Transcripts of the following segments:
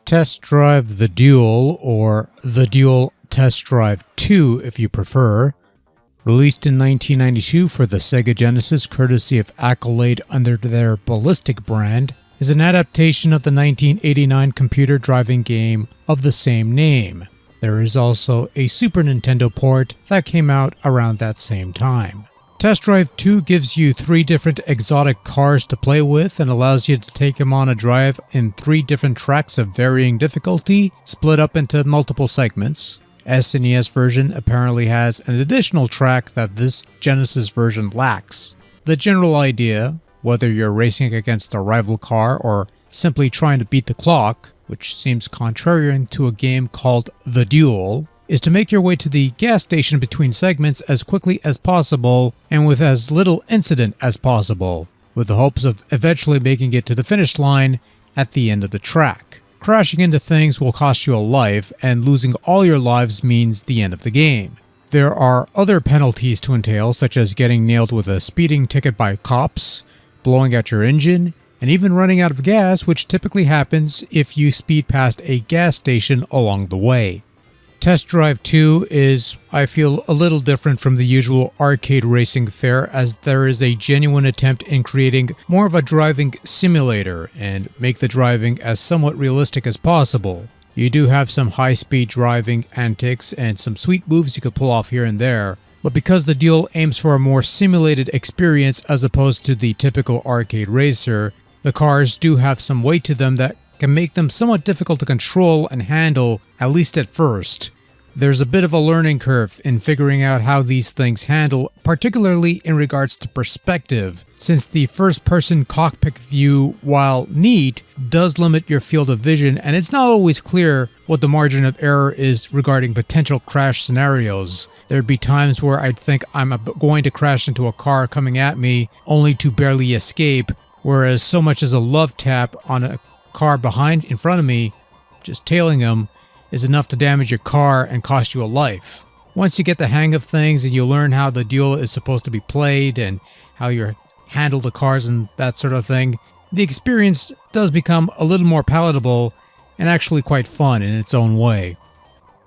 Test Drive the Duel, or The Duel Test Drive 2 if you prefer, released in 1992 for the Sega Genesis courtesy of Accolade under their Ballistic brand, is an adaptation of the 1989 computer driving game of the same name. There is also a Super Nintendo port that came out around that same time. Test Drive 2 gives you 3 different exotic cars to play with and allows you to take them on a drive in 3 different tracks of varying difficulty, split up into multiple segments. SNES version apparently has an additional track that this Genesis version lacks. The general idea, whether you're racing against a rival car or simply trying to beat the clock, which seems contrarian to a game called The Duel, is to make your way to the gas station between segments as quickly as possible and with as little incident as possible, with the hopes of eventually making it to the finish line at the end of the track. Crashing into things will cost you a life, and losing all your lives means the end of the game. There are other penalties to entail, such as getting nailed with a speeding ticket by cops, blowing out your engine, and even running out of gas, which typically happens if you speed past a gas station along the way. Test Drive 2 is, I feel, a little different from the usual arcade racing fare, as there is a genuine attempt in creating more of a driving simulator and make the driving as somewhat realistic as possible. You do have some high-speed driving antics and some sweet moves you could pull off here and there, but because the Duel aims for a more simulated experience as opposed to the typical arcade racer, the cars do have some weight to them that can make them somewhat difficult to control and handle, at least at first. There's a bit of a learning curve in figuring out how these things handle, particularly in regards to perspective, since the first-person cockpit view, while neat, does limit your field of vision, and it's not always clear what the margin of error is regarding potential crash scenarios. There'd be times where I'd think I'm going to crash into a car coming at me, only to barely escape, whereas so much as a love tap on a car in front of me, just tailing him, is enough to damage your car and cost you a life. Once you get the hang of things and you learn how the Duel is supposed to be played and how you handle the cars and that sort of thing, the experience does become a little more palatable and actually quite fun in its own way.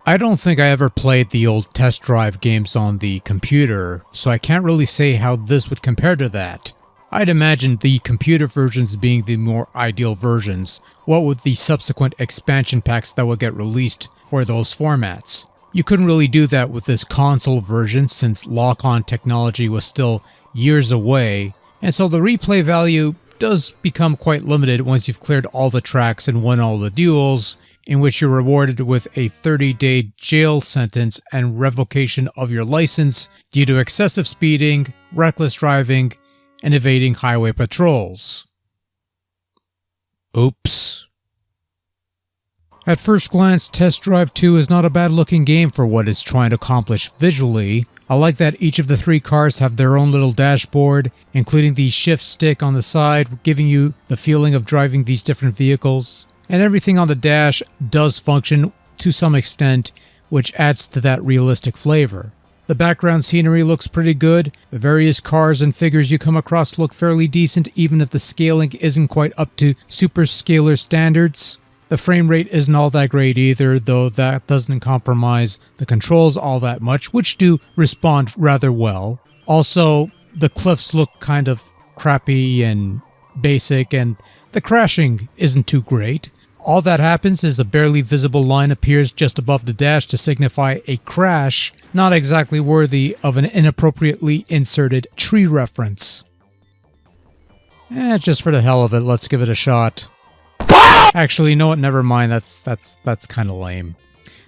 I don't think I ever played the old Test Drive games on the computer, so I can't really say how this would compare to that. I'd imagine the computer versions being the more ideal versions, what with the subsequent expansion packs that would get released for those formats. You couldn't really do that with this console version since lock-on technology was still years away, and so the replay value does become quite limited once you've cleared all the tracks and won all the duels, in which you're rewarded with a 30-day jail sentence and revocation of your license due to excessive speeding, reckless driving, and evading highway patrols. Oops. At first glance, Test Drive 2 is not a bad looking game for what it's trying to accomplish visually. I like that each of the 3 cars have their own little dashboard, including the shift stick on the side, giving you the feeling of driving these different vehicles. And everything on the dash does function to some extent, which adds to that realistic flavor. The background scenery looks pretty good. The various cars and figures you come across look fairly decent, even if the scaling isn't quite up to super scaler standards. The frame rate isn't all that great either, though that doesn't compromise the controls all that much, which do respond rather well. Also, the cliffs look kind of crappy and basic, and the crashing isn't too great. All that happens is a barely visible line appears just above the dash to signify a crash, not exactly worthy of an inappropriately inserted tree reference. Just for the hell of it, let's give it a shot. Actually, you know what, never mind, that's kind of lame.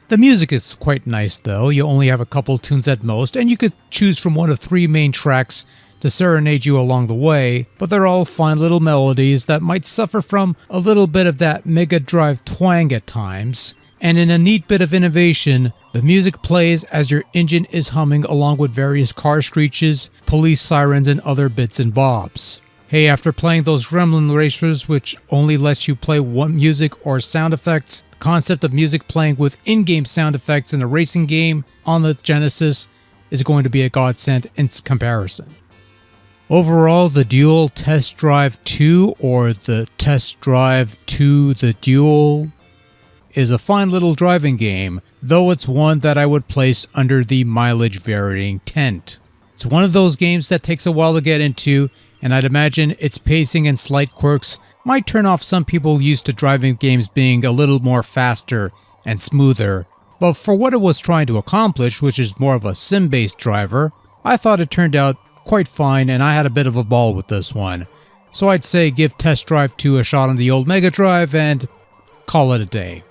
The music is quite nice though. You only have a couple tunes at most, and you could choose from one of 3 main tracks to serenade you along the way, but they're all fine little melodies that might suffer from a little bit of that Mega Drive twang at times. And in a neat bit of innovation, the music plays as your engine is humming along with various car screeches, police sirens, and other bits and bobs. Hey, after playing those Gremlin Racers, which only lets you play one music or sound effects, the concept of music playing with in-game sound effects in a racing game on the Genesis is going to be a godsend in comparison. Overall, the Duel Test Drive 2, or the Test Drive 2 The Duel, is a fine little driving game, though it's one that I would place under the mileage varying tent. It's one of those games that takes a while to get into, and I'd imagine its pacing and slight quirks might turn off some people used to driving games being a little more faster and smoother. But for what it was trying to accomplish, which is more of a sim-based driver, I thought it turned out quite fine, and I had a bit of a ball with this one. So I'd say give Test Drive 2 a shot on the old Mega Drive and call it a day.